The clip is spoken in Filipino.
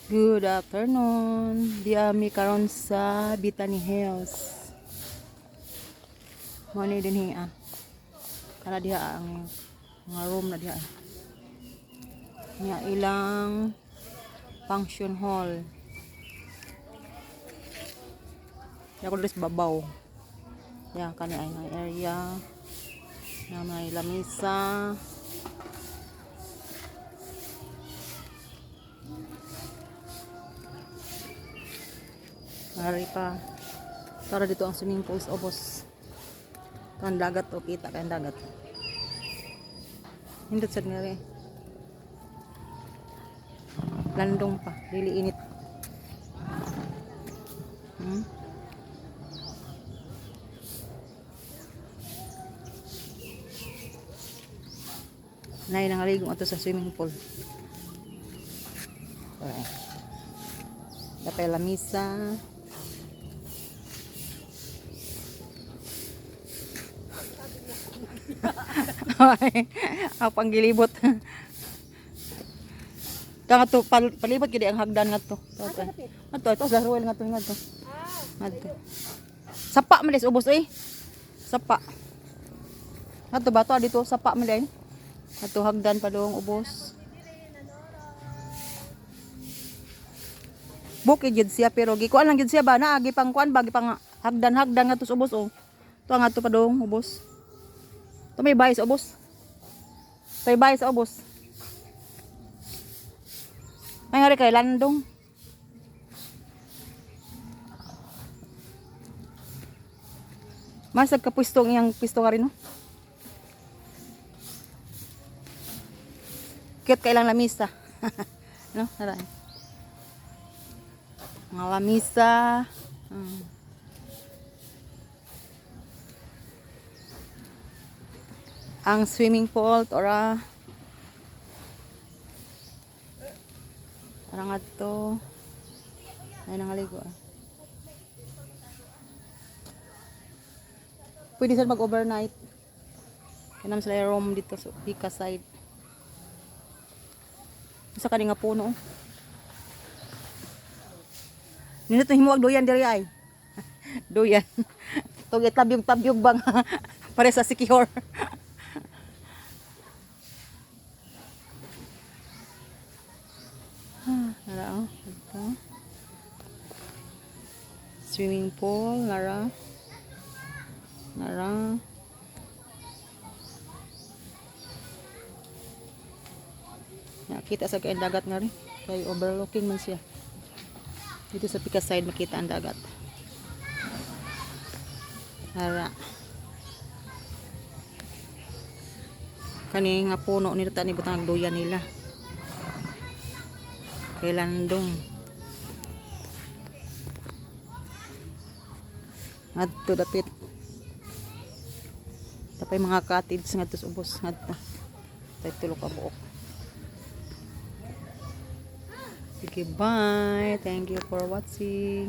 Good afternoon. Diami karon sa Bitani Hills. Mo ni dinhi Kana diha ang mga room na diha. Nya ilang function hall. Ya ko sa babaw. Ya kani ay nga area na may lamisa. Mari pa. Tara dito ang swimming pool sa Obos. Kan dagat o kita kan dagat. Hindot sad nga rin. Landong pa, dili init. Nay nangaligong ato sa swimming pool. Alright. Dapat lamisa. Ang panggilibot. Kaya nga to, palibot kaya ang hagdan nga to. Ito, garuel nga to. Sapa malis, ubos eh. Sapa. Ito ba to, dito, sapa malis. Ito, hagdan pa doong ubos. Bukid yun siya, pero gikuan lang yun siya ba? Naagi pang kuan, bagi pang hagdan nga to sa ubos oh. Ito nga to pa doong ubos. Ito may bahay sa ubos. May bahay sa ubos. May nga rin kay landong. Masag ka pwestong iyang pwesto nga rin no? Cute ka ilang lamisa. No? Naray. Mga lamisa. Ang swimming pool ora parang ato ay nangaligo pwede sila mag overnight kanam sila room dito sa Pika side sa kani nga puno nindot na himuag doyan diri ay doyan tugit tabyog bang pare sa Sikihor. Nara, ito. Swimming pool, nara. Nakita sa kay dagat nga rin. Kay overlooking man siya. Dito sa Pika side makita ang dagat. Nara. Kani nga puno nila tani butang doyan nila. Kay landong. Ngadto dapit. Tapay mga cottage ngadto sa ubos ngadto. Tay tulo ka buok. Sige, bye. Thank you for watching.